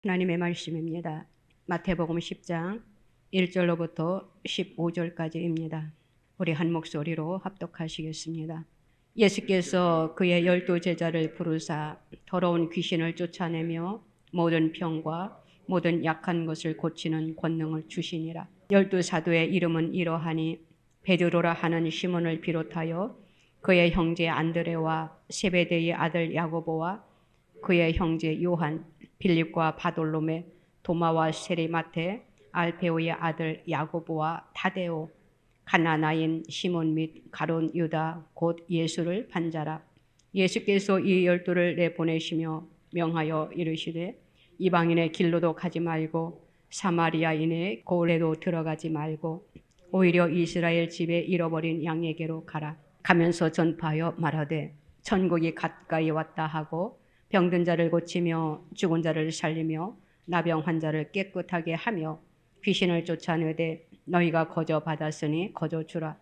하나님의 말씀입니다. 마태복음 10장 1절로부터 15절까지입니다. 우리 한 목소리로 합독하시겠습니다. 예수께서 그의 12 제자를 부르사 더러운 귀신을 쫓아내며 모든 병과 모든 약한 것을 고치는 권능을 주시니라. 12 사도의 이름은 이러하니 베드로라 하는 시몬을 비롯하여 그의 형제 안드레와 세베대의 아들 야고보와 그의 형제 요한, 빌립과 바돌로메, 도마와 세리마테, 알페오의 아들 야고보와 타데오, 가나나인 시몬 및 가룟 유다 곧 예수를 반자라. 예수께서 이 12를 내보내시며 명하여 이르시되 이방인의 길로도 가지 말고 사마리아인의 고을에도 들어가지 말고 오히려 이스라엘 집에 잃어버린 양에게로 가라. 가면서 전파하여 말하되 천국이 가까이 왔다 하고 병든 자를 고치며 죽은 자를 살리며 나병 환자를 깨끗하게 하며 귀신을 쫓아내되 너희가 거저 받았으니 거저 주라.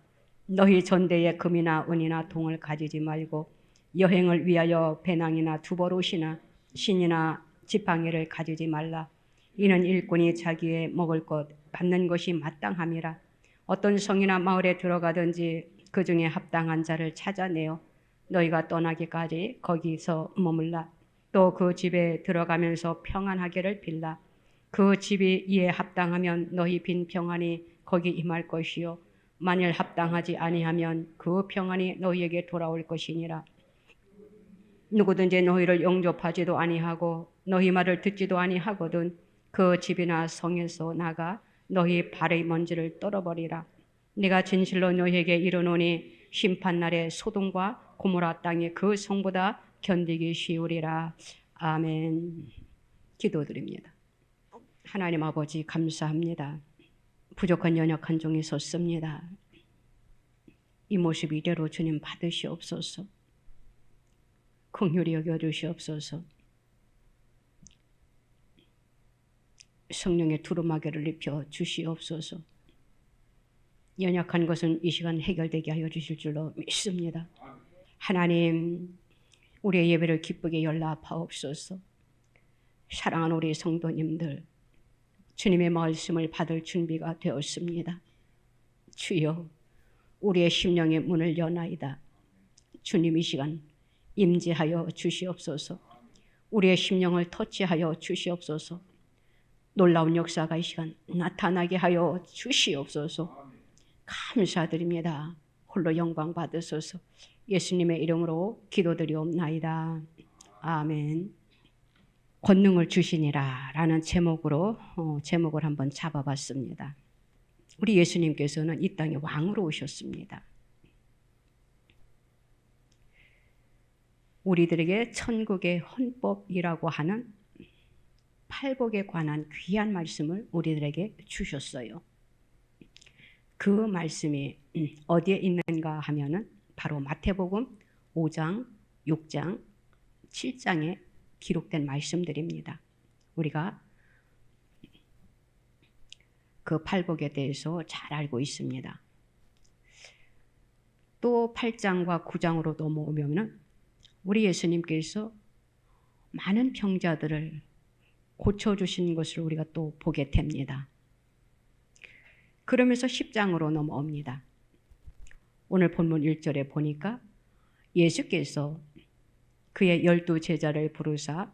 너희 전대에 금이나 은이나 동을 가지지 말고 여행을 위하여 배낭이나 두버롯이나 신이나 지팡이를 가지지 말라. 이는 일꾼이 자기의 먹을 것 받는 것이 마땅함이라. 어떤 성이나 마을에 들어가든지 그 중에 합당한 자를 찾아내어 너희가 떠나기까지 거기서 머물라. 또 그 집에 들어가면서 평안하기를 빌라. 그 집이 이에 합당하면 너희 빈 평안이 거기 임할 것이요 만일 합당하지 아니하면 그 평안이 너희에게 돌아올 것이니라. 누구든지 너희를 영접하지도 아니하고 너희 말을 듣지도 아니하거든 그 집이나 성에서 나가 너희 발의 먼지를 떨어버리라. 내가 진실로 너희에게 이르노니 심판날에 소돔과 고모라 땅이 그 성보다 견디기 쉬우리라. 아멘. 기도드립니다. 하나님 아버지 감사합니다. 부족한 연약한 종이 섰습니다. 이 모습 이대로 주님 받으시옵소서. 긍휼히 여겨주시옵소서. 성령의 두루마기를 입혀 주시옵소서. 연약한 것은 이 시간 해결되게 하여 주실 줄로 믿습니다. 하나님, 우리의 예배를 기쁘게 연락하옵소서. 사랑하는 우리 성도님들, 주님의 말씀을 받을 준비가 되었습니다. 주여, 우리의 심령의 문을 여나이다. 주님 이 시간 임재하여 주시옵소서. 우리의 심령을 터치하여 주시옵소서. 놀라운 역사가 이 시간 나타나게 하여 주시옵소서. 감사드립니다. 홀로 영광 받으소서. 예수님의 이름으로 기도드리옵나이다. 아멘. 권능을 주시니라 라는 제목으로 제목을 한번 잡아봤습니다. 우리 예수님께서는 이 땅에 왕으로 오셨습니다. 우리들에게 천국의 헌법이라고 하는 팔복에 관한 귀한 말씀을 우리들에게 주셨어요. 그 말씀이 어디에 있는가 하면은 바로 마태복음 5장, 6장, 7장에 기록된 말씀들입니다. 우리가 그 팔복에 대해서 잘 알고 있습니다. 또 8장과 9장으로 넘어오면 우리 예수님께서 많은 병자들을 고쳐주신 것을 우리가 또 보게 됩니다. 그러면서 10장으로 넘어옵니다. 오늘 본문 1절에 보니까 예수께서 그의 12 제자를 부르사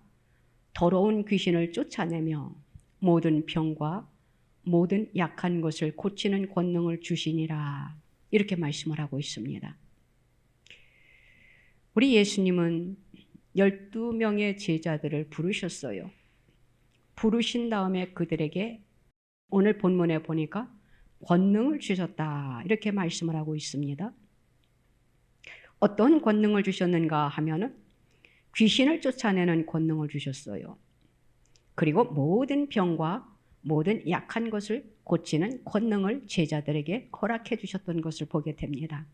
더러운 귀신을 쫓아내며 모든 병과 모든 약한 것을 고치는 권능을 주시니라 이렇게 말씀을 하고 있습니다. 우리 예수님은 12명의 제자들을 부르셨어요. 부르신 다음에 그들에게 오늘 본문에 보니까 권능을 주셨다 이렇게 말씀을 하고 있습니다. 어떤 권능을 주셨는가 하면은 귀신을 쫓아내는 권능을 주셨어요. 그리고 모든 병과 모든 약한 것을 고치는 권능을 제자들에게 허락해 주셨던 것을 보게 됩니다.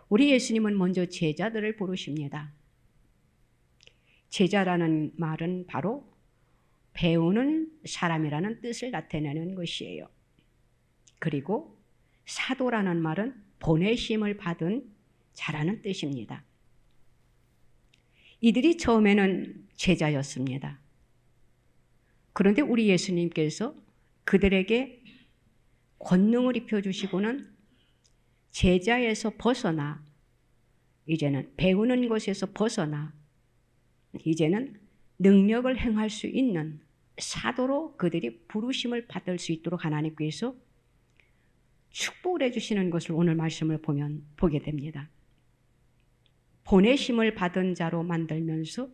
우리 예수님은 먼저 제자들을 부르십니다. 제자라는 말은 바로 배우는 사람이라는 뜻을 나타내는 것이에요. 그리고 사도라는 말은 보내심을 받은 자라는 뜻입니다. 이들이 처음에는 제자였습니다. 그런데 우리 예수님께서 그들에게 권능을 입혀주시고는 제자에서 벗어나 이제는 배우는 것에서 벗어나 이제는 능력을 행할 수 있는 사도로 그들이 부르심을 받을 수 있도록 하나님께서 축복을 해주시는 것을 오늘 말씀을 보면 보게 됩니다. 보내심을 받은 자로 만들면서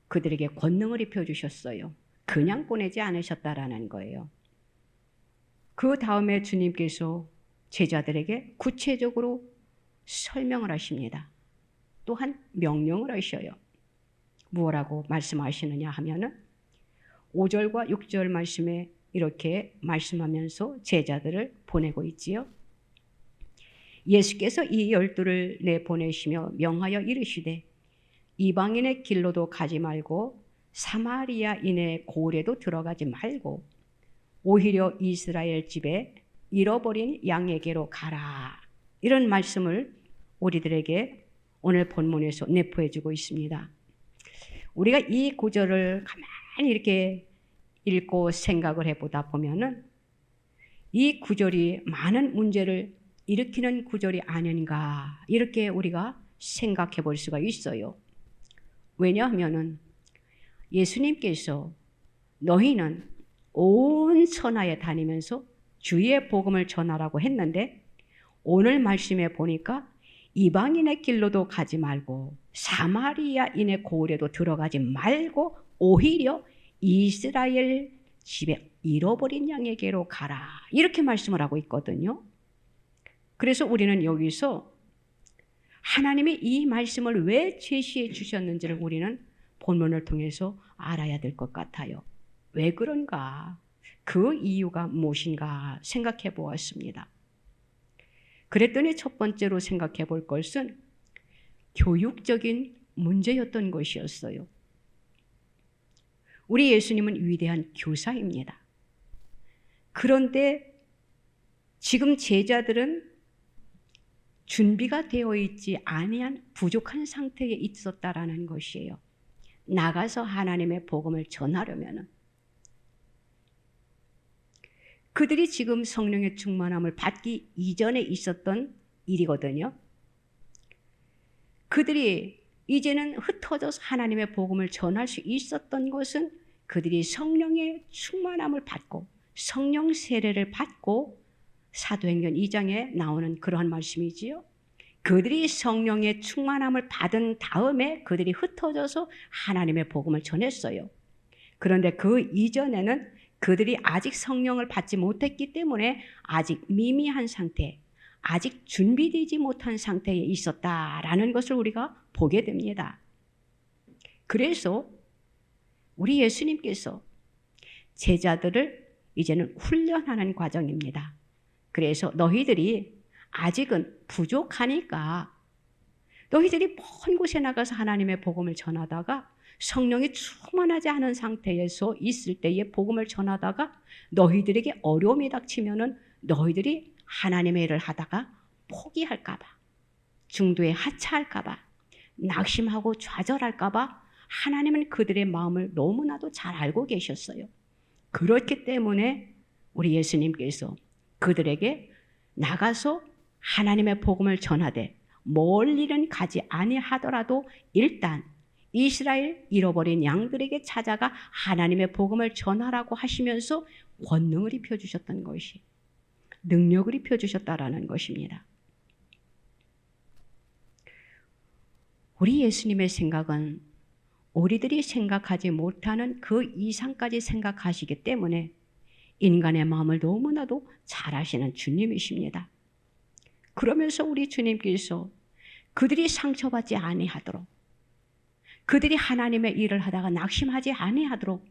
그들에게 권능을 입혀주셨어요. 그냥 보내지 않으셨다라는 거예요. 그 다음에 주님께서 제자들에게 구체적으로 설명을 하십니다. 또한 명령을 하셔요. 뭐라고 말씀하시느냐 하면은 5절과 6절 말씀에 이렇게 말씀하면서 제자들을 보내고 있지요. 예수께서 이 12를 내보내시며 명하여 이르시되 이방인의 길로도 가지 말고 사마리아인의 고을에도 들어가지 말고 오히려 이스라엘 집에 잃어버린 양에게로 가라. 이런 말씀을 우리들에게 오늘 본문에서 내포해 주고 있습니다. 우리가 이 구절을 가만히 이렇게 읽고 생각을 해보다 보면은 이 구절이 많은 문제를 일으키는 구절이 아닌가 이렇게 우리가 생각해 볼 수가 있어요. 왜냐하면은 예수님께서 너희는 온 천하에 다니면서 주의 복음을 전하라고 했는데 오늘 말씀에 보니까 이방인의 길로도 가지 말고 사마리아인의 고을에도 들어가지 말고 오히려 이스라엘 집에 잃어버린 양에게로 가라. 이렇게 말씀을 하고 있거든요. 그래서 우리는 여기서 하나님이 이 말씀을 왜 제시해 주셨는지를 우리는 본문을 통해서 알아야 될 것 같아요. 왜 그런가? 그 이유가 무엇인가 생각해 보았습니다. 그랬더니 첫 번째로 생각해 볼 것은 교육적인 문제였던 것이었어요. 우리 예수님은 위대한 교사입니다. 그런데 지금 제자들은 준비가 되어 있지 아니한 부족한 상태에 있었다라는 것이에요. 나가서 하나님의 복음을 전하려면 그들이 지금 성령의 충만함을 받기 이전에 있었던 일이거든요. 그들이 이제는 흩어져서 하나님의 복음을 전할 수 있었던 것은 그들이 성령의 충만함을 받고 성령 세례를 받고 사도행전 2장에 나오는 그러한 말씀이지요. 그들이 성령의 충만함을 받은 다음에 그들이 흩어져서 하나님의 복음을 전했어요. 그런데 그 이전에는 그들이 아직 성령을 받지 못했기 때문에 아직 미미한 상태, 아직 준비되지 못한 상태에 있었다라는 것을 우리가 보게 됩니다. 그래서 우리 예수님께서 제자들을 이제는 훈련하는 과정입니다. 그래서 너희들이 아직은 부족하니까 너희들이 먼 곳에 나가서 하나님의 복음을 전하다가 성령이 충만하지 않은 상태에서 있을 때에 복음을 전하다가 너희들에게 어려움이 닥치면은 너희들이 하나님의 일을 하다가 포기할까 봐, 중도에 하차할까 봐, 낙심하고 좌절할까 봐 하나님은 그들의 마음을 너무나도 잘 알고 계셨어요. 그렇기 때문에 우리 예수님께서 그들에게 나가서 하나님의 복음을 전하되 멀리는 가지 아니하더라도 일단 이스라엘 잃어버린 양들에게 찾아가 하나님의 복음을 전하라고 하시면서 권능을 입혀주셨던 것이 능력을 입혀주셨다라는 것입니다. 우리 예수님의 생각은 우리들이 생각하지 못하는 그 이상까지 생각하시기 때문에 인간의 마음을 너무나도 잘 아시는 주님이십니다. 그러면서 우리 주님께서 그들이 상처받지 아니하도록 그들이 하나님의 일을 하다가 낙심하지 아니하도록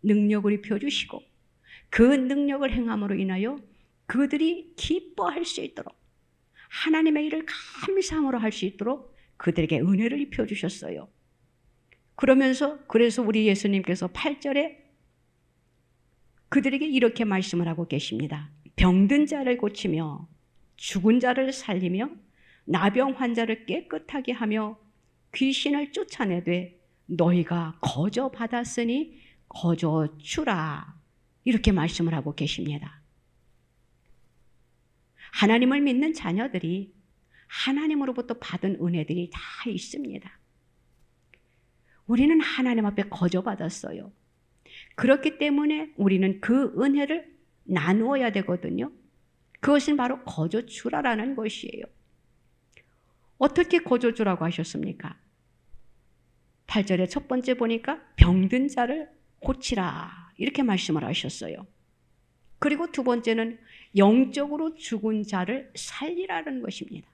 능력을 입혀주시고 그 능력을 행함으로 인하여 그들이 기뻐할 수 있도록 하나님의 일을 감사함으로 할 수 있도록 그들에게 은혜를 입혀주셨어요. 그래서 우리 예수님께서 8절에 그들에게 이렇게 말씀을 하고 계십니다. 병든 자를 고치며 죽은 자를 살리며 나병 환자를 깨끗하게 하며 귀신을 쫓아내되 너희가 거저 받았으니 거저 주라. 이렇게 말씀을 하고 계십니다. 하나님을 믿는 자녀들이 하나님으로부터 받은 은혜들이 다 있습니다. 우리는 하나님 앞에 거저 받았어요. 그렇기 때문에 우리는 그 은혜를 나누어야 되거든요. 그것은 바로 거저 주라라는 것이에요. 어떻게 거저 주라고 하셨습니까? 8절에 첫 번째 보니까 병든 자를 고치라 이렇게 말씀을 하셨어요. 그리고 두 번째는 영적으로 죽은 자를 살리라는 것입니다.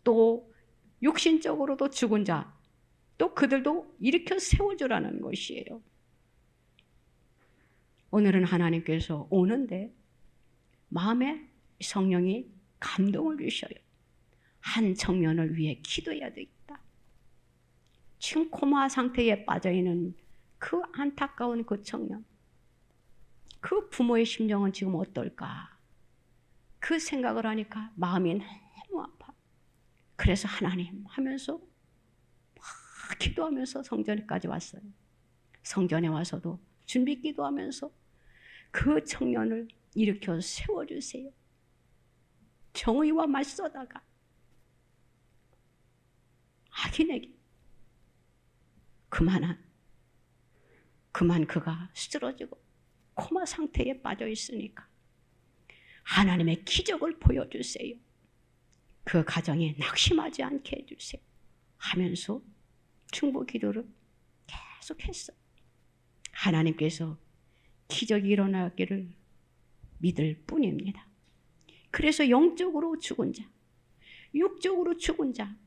또 육신적으로도 죽은 자, 또 그들도 일으켜 세워주라는 것이에요. 오늘은 하나님께서 오는데 마음에 성령이 감동을 주셔요. 한 청년을 위해 기도해야 되겠다. 지금 코마 상태에 빠져있는 그 안타까운 그 청년, 그 부모의 심정은 지금 어떨까? 그 생각을 하니까 마음이 너무 아파. 그래서 하나님 하면서 막 기도하면서 성전에까지 왔어요. 성전에 와서도 준비 기도하면서 그 청년을 일으켜 세워주세요. 정의와 맞서다가 악인에게 그만 그가 쓰러지고 코마 상태에 빠져 있으니까 하나님의 기적을 보여주세요. 그 가정에 낙심하지 않게 해주세요. 하면서 중보 기도를 계속했어요. 하나님께서 기적이 일어나기를 믿을 뿐입니다. 그래서 영적으로 죽은 자, 육적으로 죽은 자,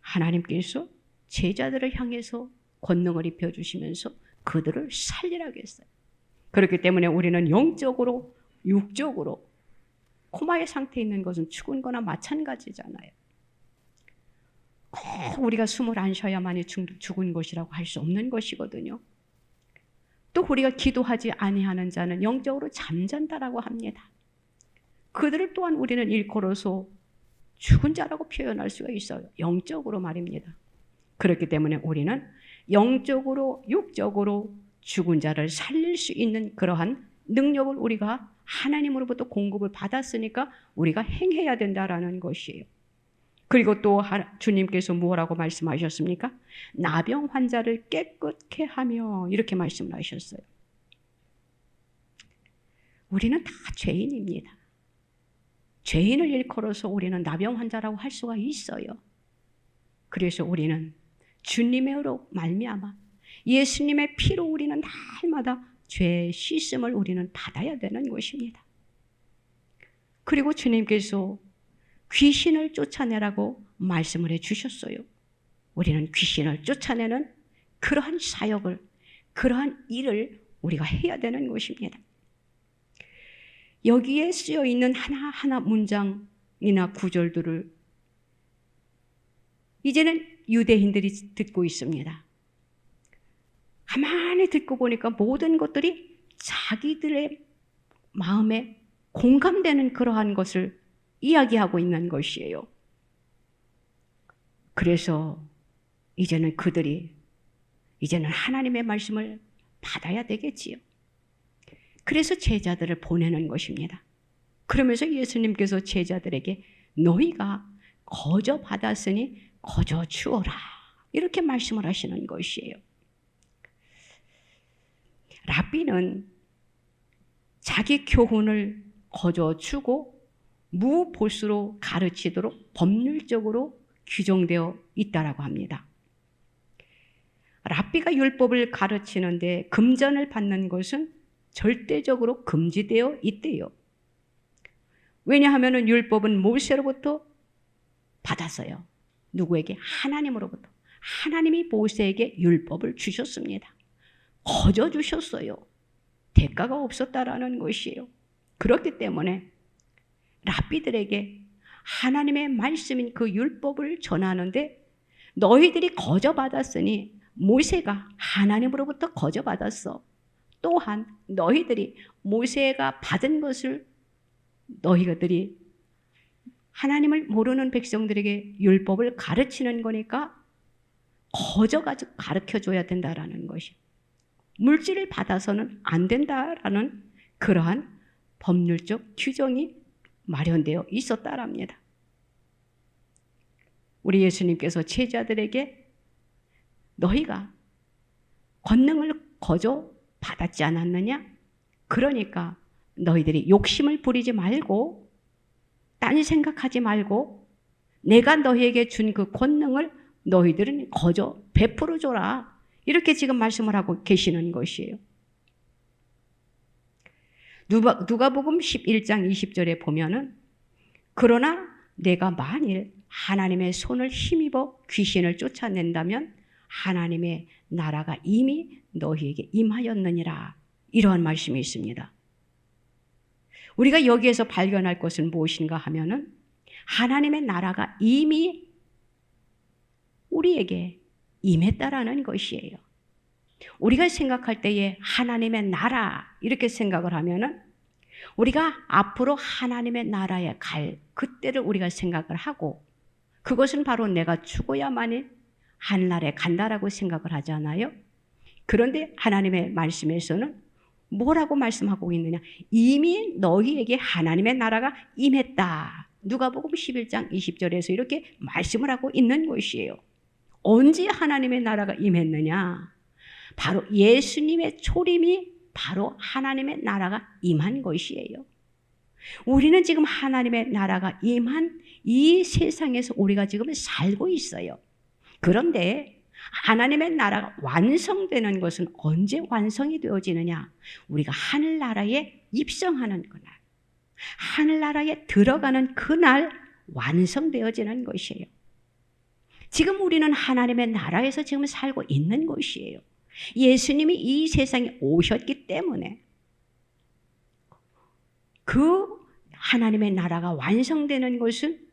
하나님께서 제자들을 향해서 권능을 입혀주시면서 그들을 살리라고 했어요. 그렇기 때문에 우리는 영적으로, 육적으로 코마의 상태에 있는 것은 죽은 거나 마찬가지잖아요. 꼭 우리가 숨을 안 쉬어야만이 죽은 것이라고 할 수 없는 것이거든요. 또 우리가 기도하지 아니하는 자는 영적으로 잠잔다라고 합니다. 그들을 또한 우리는 일컬어서 죽은 자라고 표현할 수가 있어요. 영적으로 말입니다. 그렇기 때문에 우리는 영적으로, 육적으로 죽은 자를 살릴 수 있는 그러한 능력을 우리가 하나님으로부터 공급을 받았으니까 우리가 행해야 된다라는 것이에요. 그리고 또 주님께서 무엇라고 말씀하셨습니까? 나병 환자를 깨끗게 하며 이렇게 말씀을 하셨어요. 우리는 다 죄인입니다. 죄인을 일컬어서 우리는 나병 환자라고 할 수가 있어요. 그래서 우리는 주님으로 말미암아 예수님의 피로 우리는 날마다 죄 씻음을 우리는 받아야 되는 것입니다. 그리고 주님께서 귀신을 쫓아내라고 말씀을 해주셨어요. 우리는 귀신을 쫓아내는 그러한 사역을, 그러한 일을 우리가 해야 되는 것입니다. 여기에 쓰여 있는 하나하나 문장이나 구절들을 이제는 유대인들이 듣고 있습니다. 가만히 듣고 보니까 모든 것들이 자기들의 마음에 공감되는 그러한 것을 이야기하고 있는 것이에요. 그래서 이제는 그들이 하나님의 말씀을 받아야 되겠지요. 그래서 제자들을 보내는 것입니다. 그러면서 예수님께서 제자들에게 너희가 거저 받았으니 거저 주어라 이렇게 말씀을 하시는 것이에요. 랍비는 자기 교훈을 거저 주고 무보수로 가르치도록 법률적으로 규정되어 있다라고 합니다. 랍비가 율법을 가르치는데 금전을 받는 것은 절대적으로 금지되어 있대요. 왜냐하면 율법은 모세로부터 받았어요. 누구에게? 하나님으로부터. 하나님이 모세에게 율법을 주셨습니다. 거저 주셨어요. 대가가 없었다라는 것이에요. 그렇기 때문에 랍비들에게 하나님의 말씀인 그 율법을 전하는데 너희들이 거저 받았으니 모세가 하나님으로부터 거저 받았어. 또한 너희들이 모세가 받은 것을 너희들이 하나님을 모르는 백성들에게 율법을 가르치는 거니까 거저 가르쳐줘야 된다라는 것이. 물질을 받아서는 안 된다라는 그러한 법률적 규정이 마련되어 있었다랍니다. 우리 예수님께서 제자들에게 너희가 권능을 거저 받았지 않았느냐? 그러니까 너희들이 욕심을 부리지 말고 딴 생각하지 말고 내가 너희에게 준 그 권능을 너희들은 거저 베풀어 줘라. 이렇게 지금 말씀을 하고 계시는 것이에요. 누가복음 11장 20절에 보면은 그러나 내가 만일 하나님의 손을 힘입어 귀신을 쫓아낸다면 하나님의 나라가 이미 너희에게 임하였느니라. 이러한 말씀이 있습니다. 우리가 여기에서 발견할 것은 무엇인가 하면은 하나님의 나라가 이미 우리에게 임했다라는 것이에요. 우리가 생각할 때에 하나님의 나라 이렇게 생각을 하면은 우리가 앞으로 하나님의 나라에 갈 그때를 우리가 생각을 하고 그것은 바로 내가 죽어야만이 하늘나라에 간다라고 생각을 하잖아요. 그런데 하나님의 말씀에서는 뭐라고 말씀하고 있느냐? 이미 너희에게 하나님의 나라가 임했다. 누가복음 11장 20절에서 이렇게 말씀을 하고 있는 것이에요. 언제 하나님의 나라가 임했느냐? 바로 예수님의 초림이 바로 하나님의 나라가 임한 것이에요. 우리는 지금 하나님의 나라가 임한 이 세상에서 우리가 지금 살고 있어요. 그런데 하나님의 나라가 완성되는 것은 언제 완성이 되어지느냐? 우리가 하늘나라에 입성하는 그날, 하늘나라에 들어가는 그날 완성되어지는 것이에요. 지금 우리는 하나님의 나라에서 지금 살고 있는 것이에요. 예수님이 이 세상에 오셨기 때문에 그 하나님의 나라가 완성되는 것은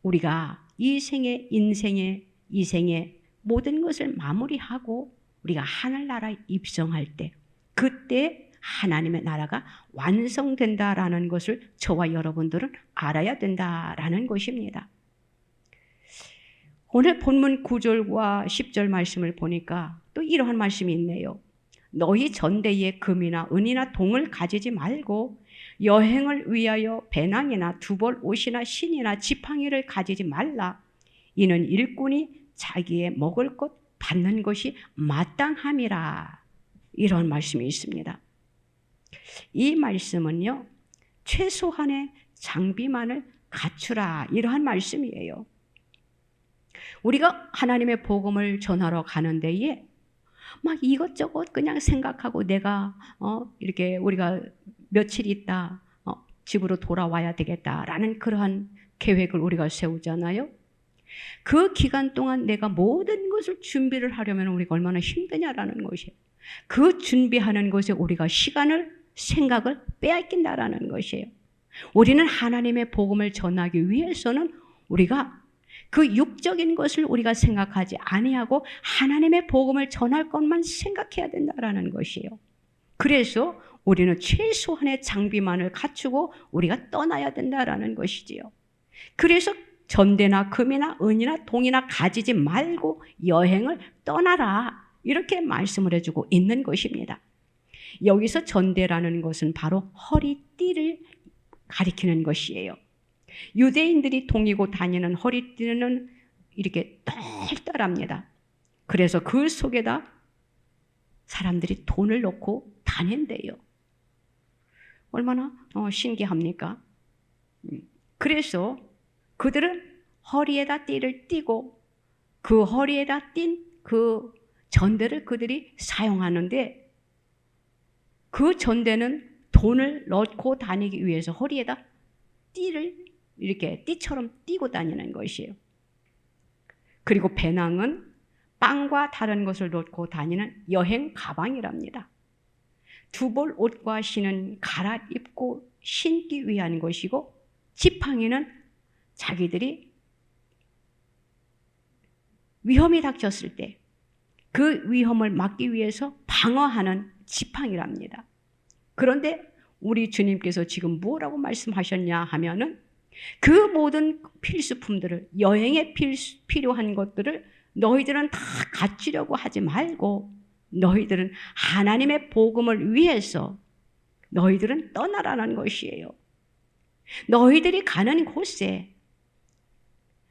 우리가 이 생의 인생의 이 생의 모든 것을 마무리하고 우리가 하늘나라에 입성할 때 그때 하나님의 나라가 완성된다라는 것을 저와 여러분들은 알아야 된다라는 것입니다. 오늘 본문 9절과 10절 말씀을 보니까 또 이러한 말씀이 있네요. 너희 전대에 금이나 은이나 동을 가지지 말고 여행을 위하여 배낭이나 두벌 옷이나 신이나 지팡이를 가지지 말라. 이는 일꾼이 자기의 먹을 것 받는 것이 마땅함이라. 이런 말씀이 있습니다. 이 말씀은요, 최소한의 장비만을 갖추라. 이러한 말씀이에요. 우리가 하나님의 복음을 전하러 가는 데에 막 이것저것 그냥 생각하고 내가 이렇게 우리가 며칠 있다 집으로 돌아와야 되겠다라는 그러한 계획을 우리가 세우잖아요. 그 기간 동안 내가 모든 것을 준비를 하려면 우리가 얼마나 힘드냐라는 것이에요. 그 준비하는 것에 우리가 시간을 생각을 빼앗긴다라는 것이에요. 우리는 하나님의 복음을 전하기 위해서는 우리가 그 육적인 것을 우리가 생각하지 아니하고 하나님의 복음을 전할 것만 생각해야 된다라는 것이에요. 그래서 우리는 최소한의 장비만을 갖추고 우리가 떠나야 된다라는 것이지요. 그래서 전대나 금이나 은이나 동이나 가지지 말고 여행을 떠나라. 이렇게 말씀을 해주고 있는 것입니다. 여기서 전대라는 것은 바로 허리띠를 가리키는 것이에요. 유대인들이 동이고 다니는 허리띠는 이렇게 똘똘합니다. 그래서 그 속에다 사람들이 돈을 넣고 다닌대요. 얼마나 신기합니까? 그래서 그들은 허리에다 띠를 띠고 그 허리에다 띈 그 전대를 그들이 사용하는데 그 전대는 돈을 넣고 다니기 위해서 허리에다 띠를 이렇게 띠처럼 띠고 다니는 것이에요. 그리고 배낭은 빵과 다른 것을 넣고 다니는 여행 가방이랍니다. 두벌 옷과 신은 갈아입고 신기 위한 것이고 지팡이는 자기들이 위험이 닥쳤을 때 그 위험을 막기 위해서 방어하는 지팡이랍니다. 그런데 우리 주님께서 지금 뭐라고 말씀하셨냐 하면은 그 모든 필수품들을 여행에 필요한 것들을 너희들은 다 갖추려고 하지 말고 너희들은 하나님의 복음을 위해서 너희들은 떠나라는 것이에요. 너희들이 가는 곳에,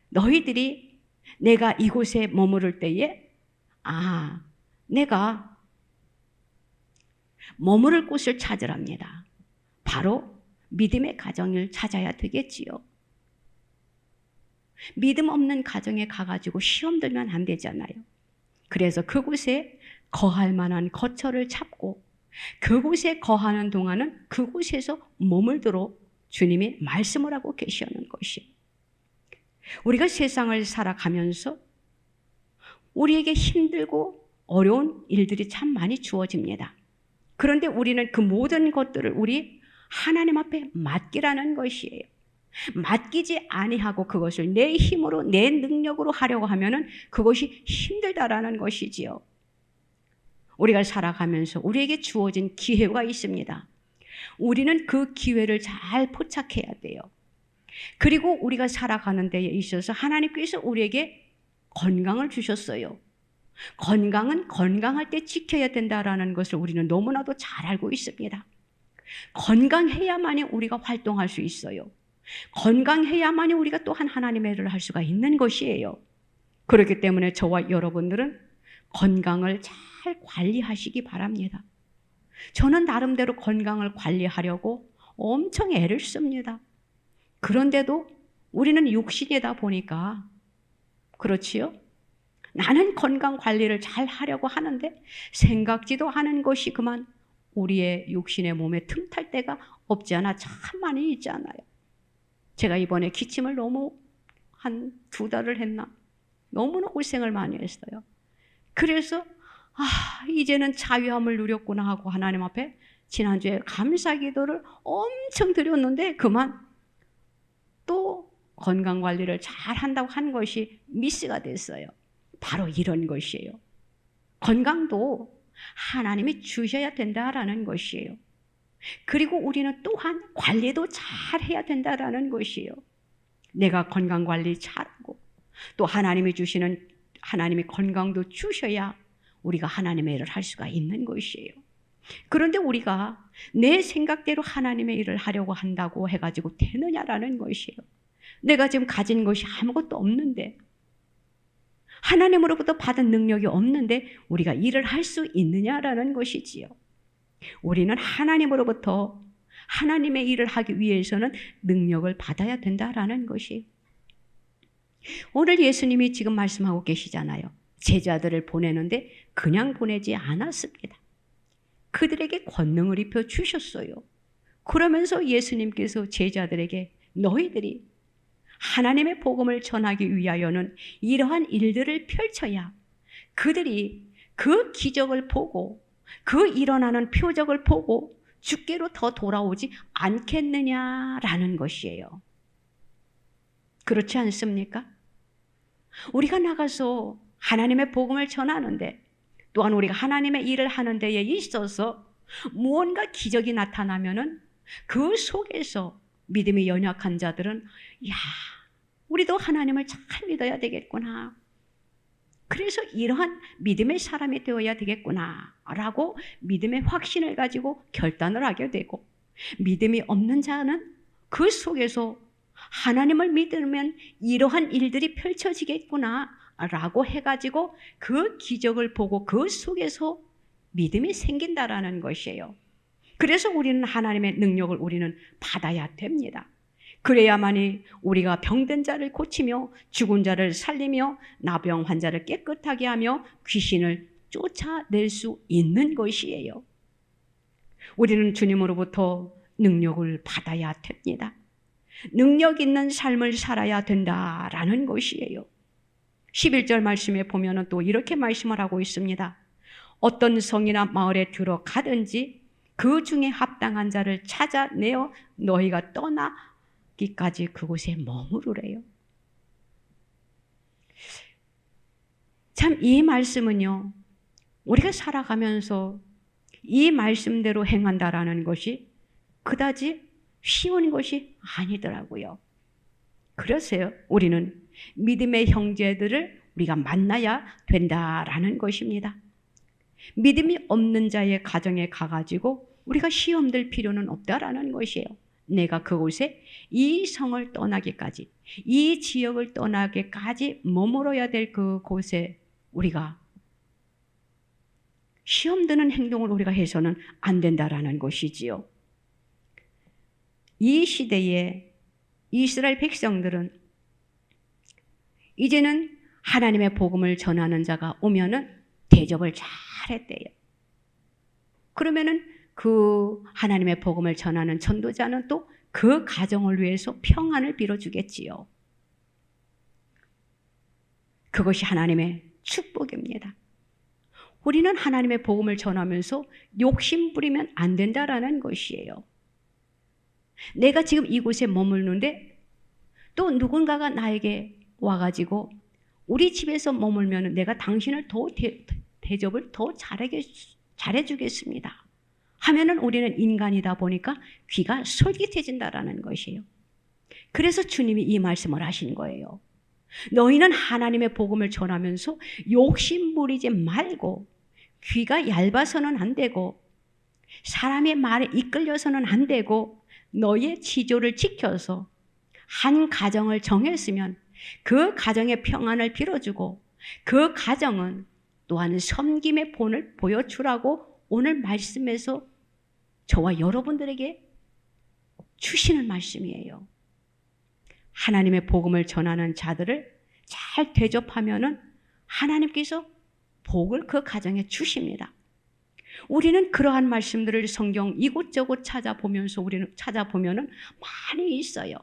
너희들이 내가 이곳에 머무를 때에 내가 머무를 곳을 찾으랍니다. 바로 믿음의 가정을 찾아야 되겠지요. 믿음 없는 가정에 가가지고 시험 들면 안 되잖아요. 그래서 그곳에 거할 만한 거처를 찾고 그곳에 거하는 동안은 그곳에서 머물도록 주님이 말씀을 하고 계시는 것이에요. 우리가 세상을 살아가면서 우리에게 힘들고 어려운 일들이 참 많이 주어집니다. 그런데 우리는 그 모든 것들을 우리 하나님 앞에 맡기라는 것이에요. 맡기지 아니하고 그것을 내 힘으로 내 능력으로 하려고 하면은 그것이 힘들다라는 것이지요. 우리가 살아가면서 우리에게 주어진 기회가 있습니다. 우리는 그 기회를 잘 포착해야 돼요. 그리고 우리가 살아가는 데에 있어서 하나님께서 우리에게 건강을 주셨어요. 건강은 건강할 때 지켜야 된다라는 것을 우리는 너무나도 잘 알고 있습니다. 건강해야만이 우리가 활동할 수 있어요. 건강해야만이 우리가 또한 하나님의 일을 할 수가 있는 것이에요. 그렇기 때문에 저와 여러분들은 건강을 잘 관리하시기 바랍니다. 저는 나름대로 건강을 관리하려고 엄청 애를 씁니다. 그런데도 우리는 육신이다 보니까 그렇지요? 나는 건강 관리를 잘 하려고 하는데 생각지도 않은 것이 그만 우리의 육신의 몸에 틈탈 때가 없지 않아 참 많이 있잖아요. 제가 이번에 기침을 너무 한 2달을 했나? 너무나 고생을 많이 했어요. 그래서 이제는 자유함을 누렸구나 하고 하나님 앞에 지난주에 감사기도를 엄청 드렸는데 그만 또 건강관리를 잘 한다고 한 것이 미스가 됐어요. 바로 이런 것이에요. 건강도 하나님이 주셔야 된다라는 것이에요. 그리고 우리는 또한 관리도 잘 해야 된다라는 것이에요. 내가 건강관리 잘하고 또 하나님이 주시는 하나님이 건강도 주셔야 우리가 하나님의 일을 할 수가 있는 것이에요. 그런데 우리가 내 생각대로 하나님의 일을 하려고 한다고 해가지고 되느냐라는 것이에요. 내가 지금 가진 것이 아무것도 없는데 하나님으로부터 받은 능력이 없는데 우리가 일을 할 수 있느냐라는 것이지요. 우리는 하나님으로부터 하나님의 일을 하기 위해서는 능력을 받아야 된다라는 것이 오늘 예수님이 지금 말씀하고 계시잖아요. 제자들을 보내는데 그냥 보내지 않았습니다. 그들에게 권능을 입혀 주셨어요. 그러면서 예수님께서 제자들에게 너희들이 하나님의 복음을 전하기 위하여는 이러한 일들을 펼쳐야 그들이 그 기적을 보고 그 일어나는 표적을 보고 주께로 더 돌아오지 않겠느냐라는 것이에요. 그렇지 않습니까? 우리가 나가서 하나님의 복음을 전하는데 또한 우리가 하나님의 일을 하는 데에 있어서 무언가 기적이 나타나면은 그 속에서 믿음이 연약한 자들은 우리도 하나님을 잘 믿어야 되겠구나. 그래서 이러한 믿음의 사람이 되어야 되겠구나 라고 믿음의 확신을 가지고 결단을 하게 되고 믿음이 없는 자는 그 속에서 하나님을 믿으면 이러한 일들이 펼쳐지겠구나 라고 해가지고 그 기적을 보고 그 속에서 믿음이 생긴다라는 것이에요. 그래서 우리는 하나님의 능력을 우리는 받아야 됩니다. 그래야만이 우리가 병든 자를 고치며 죽은 자를 살리며 나병 환자를 깨끗하게 하며 귀신을 쫓아낼 수 있는 것이에요. 우리는 주님으로부터 능력을 받아야 됩니다. 능력 있는 삶을 살아야 된다라는 것이에요. 11절 말씀에 보면은 또 이렇게 말씀을 하고 있습니다. 어떤 성이나 마을에 들어가든지 그 중에 합당한 자를 찾아내어 너희가 떠나기까지 그곳에 머무르래요. 참 이 말씀은요, 우리가 살아가면서 이 말씀대로 행한다라는 것이 그다지 쉬운 것이 아니더라고요. 그래서요, 우리는 믿음의 형제들을 우리가 만나야 된다라는 것입니다. 믿음이 없는 자의 가정에 가가지고 우리가 시험 들 필요는 없다라는 것이에요. 내가 그곳에 이 성을 떠나기까지, 이 지역을 떠나기까지 머물어야 될 그곳에 우리가 시험 드는 행동을 우리가 해서는 안 된다라는 것이지요. 이 시대에 이스라엘 백성들은 이제는 하나님의 복음을 전하는 자가 오면은 대접을 잘했대요. 그러면은 그 하나님의 복음을 전하는 전도자는 또 그 가정을 위해서 평안을 빌어주겠지요. 그것이 하나님의 축복입니다. 우리는 하나님의 복음을 전하면서 욕심 부리면 안 된다라는 것이에요. 내가 지금 이곳에 머물는데 또 누군가가 나에게 와가지고 우리 집에서 머물면 내가 당신을 더 대접을 더 잘해주겠습니다 하면은 우리는 인간이다 보니까 귀가 솔깃해진다라는 것이에요. 그래서 주님이 이 말씀을 하신 거예요. 너희는 하나님의 복음을 전하면서 욕심 부리지 말고 귀가 얇아서는 안 되고 사람의 말에 이끌려서는 안 되고 너의 지조를 지켜서 한 가정을 정했으면 그 가정의 평안을 빌어주고 그 가정은 또한 섬김의 본을 보여주라고 오늘 말씀에서 저와 여러분들에게 주시는 말씀이에요. 하나님의 복음을 전하는 자들을 잘 대접하면은 하나님께서 복을 그 가정에 주십니다. 우리는 그러한 말씀들을 성경 이곳저곳 찾아보면은 많이 있어요.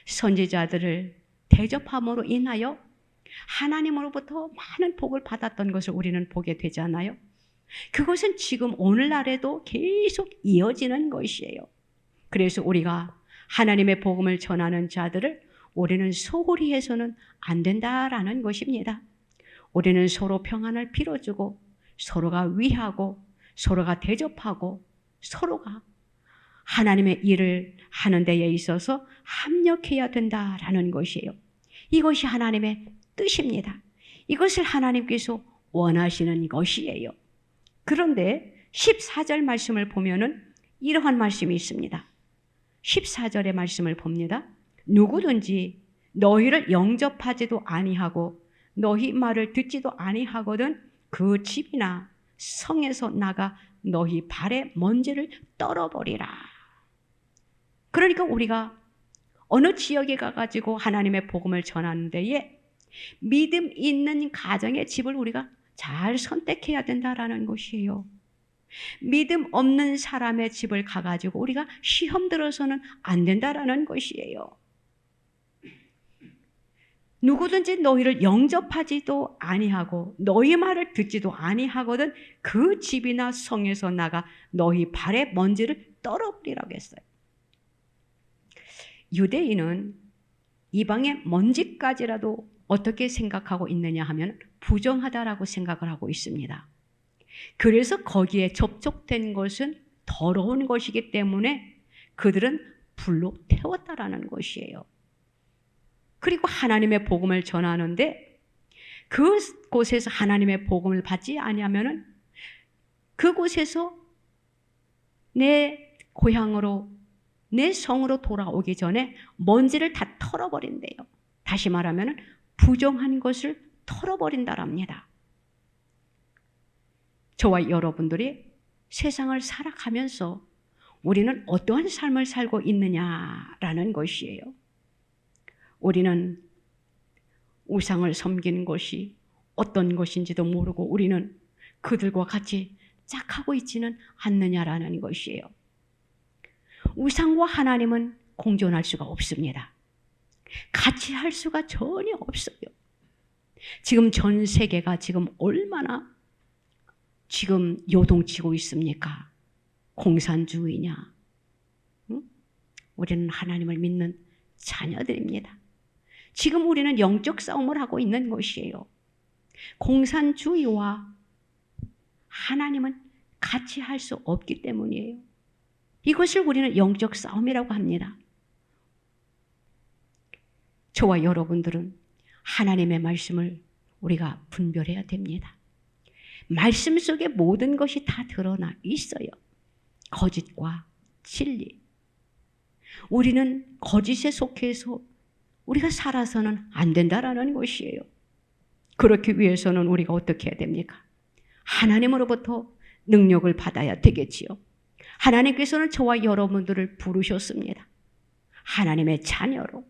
선지자들을 대접함으로 인하여 하나님으로부터 많은 복을 받았던 것을 우리는 보게 되잖아요. 그것은 지금 오늘날에도 계속 이어지는 것이에요. 그래서 우리가 하나님의 복음을 전하는 자들을 우리는 소홀히 해서는 안 된다라는 것입니다. 우리는 서로 평안을 빌어주고 서로가 위하고 서로가 대접하고 서로가 하나님의 일을 하는 데에 있어서 합력해야 된다라는 것이에요. 이것이 하나님의 뜻입니다. 이것을 하나님께서 원하시는 것이에요. 그런데 14절 말씀을 보면은 이러한 말씀이 있습니다. 14절의 말씀을 봅니다. 누구든지 너희를 영접하지도 아니하고 너희 말을 듣지도 아니하거든 그 집이나 성에서 나가 너희 발의 먼지를 떨어버리라. 그러니까 우리가 어느 지역에 가가지고 하나님의 복음을 전하는 데에 믿음 있는 가정의 집을 우리가 잘 선택해야 된다라는 것이에요. 믿음 없는 사람의 집을 가가지고 우리가 시험 들어서는 안 된다라는 것이에요. 누구든지 너희를 영접하지도 아니하고 너희 말을 듣지도 아니하거든 그 집이나 성에서 나가 너희 발의 먼지를 떨어버리라고 했어요. 유대인은 이방의 먼지까지라도 어떻게 생각하고 있느냐 하면 부정하다라고 생각을 하고 있습니다. 그래서 거기에 접촉된 것은 더러운 것이기 때문에 그들은 불로 태웠다라는 것이에요. 그리고 하나님의 복음을 전하는데 그곳에서 하나님의 복음을 받지 아니하면은 그곳에서 내 고향으로 내 성으로 돌아오기 전에 먼지를 다 털어버린대요. 다시 말하면 부정한 것을 털어버린다랍니다. 저와 여러분들이 세상을 살아가면서 우리는 어떠한 삶을 살고 있느냐라는 것이에요. 우리는 우상을 섬기는 것이 어떤 것인지도 모르고 우리는 그들과 같이 짝하고 있지는 않느냐라는 것이에요. 우상과 하나님은 공존할 수가 없습니다. 같이 할 수가 전혀 없어요. 지금 전 세계가 지금 얼마나 지금 요동치고 있습니까? 공산주의냐? 응? 우리는 하나님을 믿는 자녀들입니다. 지금 우리는 영적 싸움을 하고 있는 것이에요. 공산주의와 하나님은 같이 할 수 없기 때문이에요. 이것을 우리는 영적 싸움이라고 합니다. 저와 여러분들은 하나님의 말씀을 우리가 분별해야 됩니다. 말씀 속에 모든 것이 다 드러나 있어요. 거짓과 진리. 우리는 거짓에 속해서 우리가 살아서는 안 된다라는 것이에요. 그렇기 위해서는 우리가 어떻게 해야 됩니까? 하나님으로부터 능력을 받아야 되겠지요. 하나님께서는 저와 여러분들을 부르셨습니다. 하나님의 자녀로.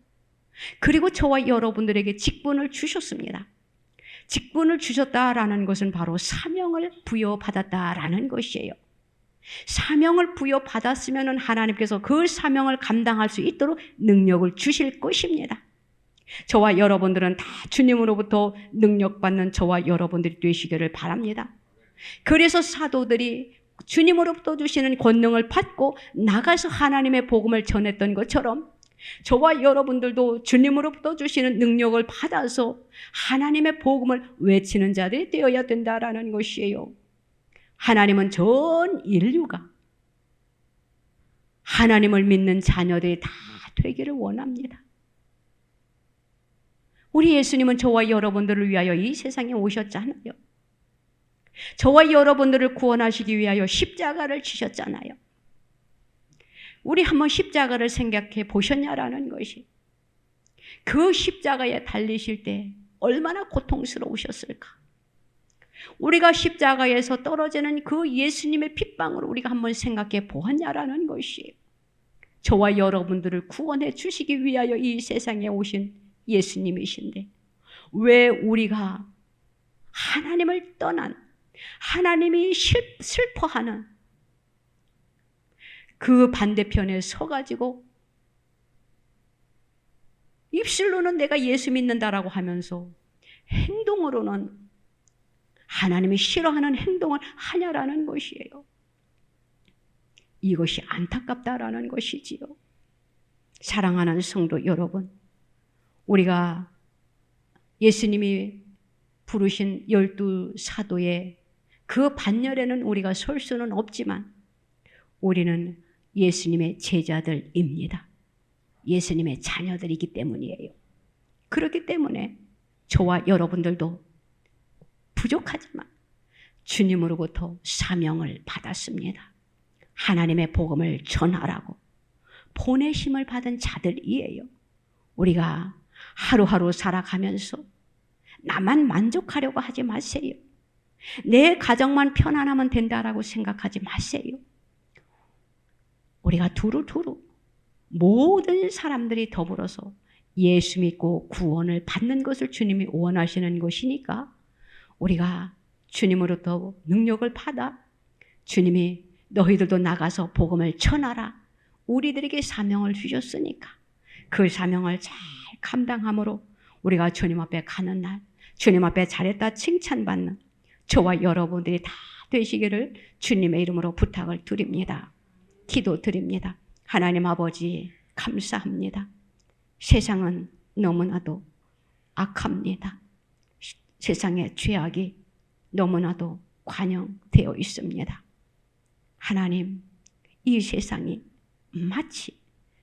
그리고 저와 여러분들에게 직분을 주셨습니다. 직분을 주셨다라는 것은 바로 사명을 부여받았다라는 것이에요. 사명을 부여받았으면 하나님께서 그 사명을 감당할 수 있도록 능력을 주실 것입니다. 저와 여러분들은 다 주님으로부터 능력받는 저와 여러분들이 되시기를 바랍니다. 그래서 사도들이 주님으로부터 주시는 권능을 받고 나가서 하나님의 복음을 전했던 것처럼 저와 여러분들도 주님으로부터 주시는 능력을 받아서 하나님의 복음을 외치는 자들이 되어야 된다라는 것이에요. 하나님은 전 인류가 하나님을 믿는 자녀들이 다 되기를 원합니다. 우리 예수님은 저와 여러분들을 위하여 이 세상에 오셨잖아요. 저와 여러분들을 구원하시기 위하여 십자가를 지셨잖아요. 우리 한번 십자가를 생각해 보셨냐라는 것이, 그 십자가에 달리실 때 얼마나 고통스러우셨을까. 우리가 십자가에서 떨어지는 그 예수님의 핏방울을 우리가 한번 생각해 보았냐라는 것이에요. 저와 여러분들을 구원해 주시기 위하여 이 세상에 오신 예수님이신데 왜 우리가 하나님을 떠난, 하나님이 슬퍼하는 그 반대편에 서가지고 입술로는 내가 예수 믿는다라고 하면서 행동으로는 하나님이 싫어하는 행동을 하냐라는 것이에요. 이것이 안타깝다라는 것이지요. 사랑하는 성도 여러분, 우리가 예수님이 부르신 12 사도의 그 반열에는 우리가 설 수는 없지만 우리는 예수님의 제자들입니다. 예수님의 자녀들이기 때문이에요. 그렇기 때문에 저와 여러분들도 부족하지만 주님으로부터 사명을 받았습니다. 하나님의 복음을 전하라고 보내심을 받은 자들이에요. 우리가 하루하루 살아가면서 나만 만족하려고 하지 마세요. 내 가정만 편안하면 된다라고 생각하지 마세요. 우리가 두루두루 모든 사람들이 더불어서 예수 믿고 구원을 받는 것을 주님이 원하시는 것이니까 우리가 주님으로부터 능력을 받아 주님이 너희들도 나가서 복음을 전하라. 우리들에게 사명을 주셨으니까 그 사명을 잘 감당함으로 우리가 주님 앞에 가는 날, 주님 앞에 잘했다 칭찬받는 저와 여러분들이 다 되시기를 주님의 이름으로 부탁을 드립니다. 기도드립니다. 하나님 아버지 감사합니다. 세상은 너무나도 악합니다. 세상의 죄악이 너무나도 관영되어 있습니다. 하나님, 이 세상이 마치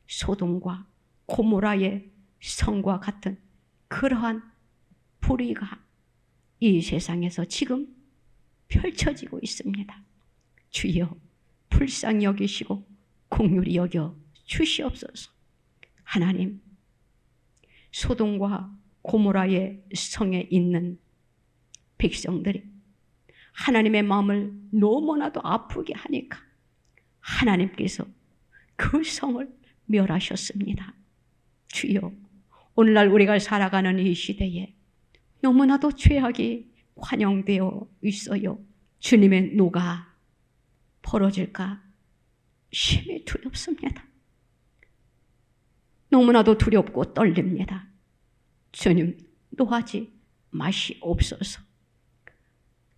소돔과 고모라의 성과 같은 그러한 불의가 이 세상에서 지금 펼쳐지고 있습니다. 주여 불쌍히 여기시고 긍휼히 여겨 주시옵소서. 하나님, 소돔과 고모라의 성에 있는 백성들이 하나님의 마음을 너무나도 아프게 하니까 하나님께서 그 성을 멸하셨습니다. 주여, 오늘날 우리가 살아가는 이 시대에 너무나도 죄악이 관영되어 있어요. 주님의 노가 벌어질까 심히 두렵습니다. 너무나도 두렵고 떨립니다. 주님, 노하지 마시옵소서.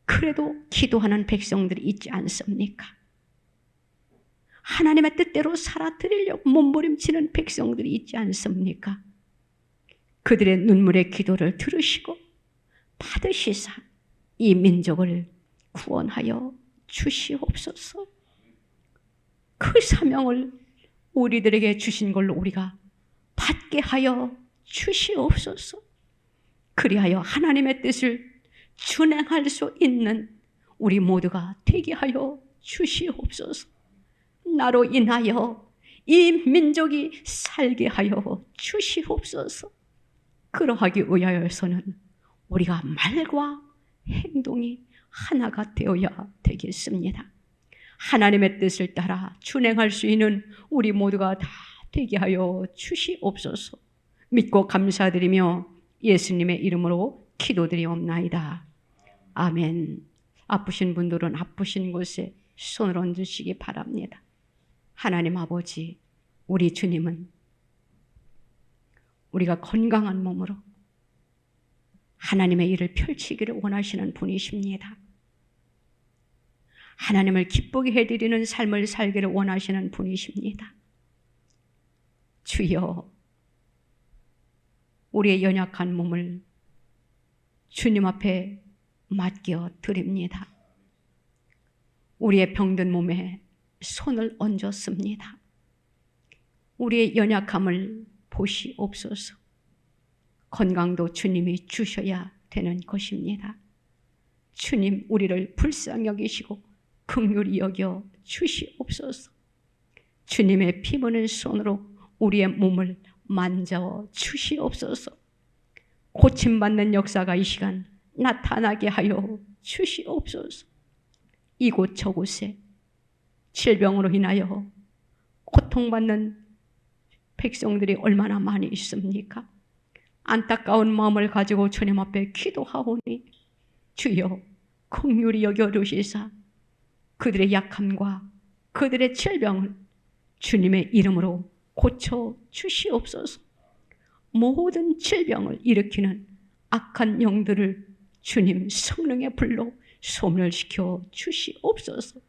그래도 기도하는 백성들이 있지 않습니까? 하나님의 뜻대로 살아드리려고 몸부림치는 백성들이 있지 않습니까? 그들의 눈물의 기도를 들으시고 받으시사 이 민족을 구원하여 주시옵소서. 그 사명을 우리들에게 주신 걸로 우리가 받게 하여 주시옵소서. 그리하여 하나님의 뜻을 준행할 수 있는 우리 모두가 되게 하여 주시옵소서. 나로 인하여 이 민족이 살게 하여 주시옵소서. 그러하기 위하여서는 우리가 말과 행동이 하나가 되어야 되겠습니다. 하나님의 뜻을 따라 준행할 수 있는 우리 모두가 다 되게 하여 주시옵소서. 믿고 감사드리며 예수님의 이름으로 기도드리옵나이다. 아멘. 아프신 분들은 아프신 곳에 손을 얹으시기 바랍니다. 하나님 아버지, 우리 주님은 우리가 건강한 몸으로 하나님의 일을 펼치기를 원하시는 분이십니다. 하나님을 기쁘게 해드리는 삶을 살기를 원하시는 분이십니다. 주여, 우리의 연약한 몸을 주님 앞에 맡겨 드립니다. 우리의 병든 몸에 손을 얹었습니다. 우리의 연약함을 보시옵소서. 건강도 주님이 주셔야 되는 것입니다. 주님, 우리를 불쌍히 여기시고 긍휼히 여겨 주시옵소서. 주님의 피 묻은 손으로 우리의 몸을 만져 주시옵소서. 고침받는 역사가 이 시간 나타나게 하여 주시옵소서. 이곳 저곳에 질병으로 인하여 고통받는 백성들이 얼마나 많이 있습니까? 안타까운 마음을 가지고 주님 앞에 기도하오니 주여 긍휼히 여겨주시사 그들의 약함과 그들의 질병을 주님의 이름으로 고쳐 주시옵소서. 모든 질병을 일으키는 악한 영들을 주님 성령의 불로 소멸시켜 주시옵소서.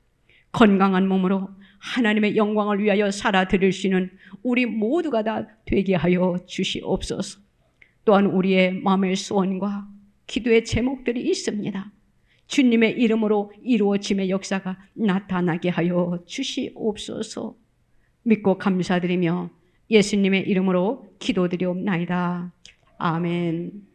건강한 몸으로 하나님의 영광을 위하여 살아드릴 수 있는 우리 모두가 다 되게 하여 주시옵소서. 또한 우리의 마음의 소원과 기도의 제목들이 있습니다. 주님의 이름으로 이루어짐의 역사가 나타나게 하여 주시옵소서. 믿고 감사드리며 예수님의 이름으로 기도드리옵나이다. 아멘.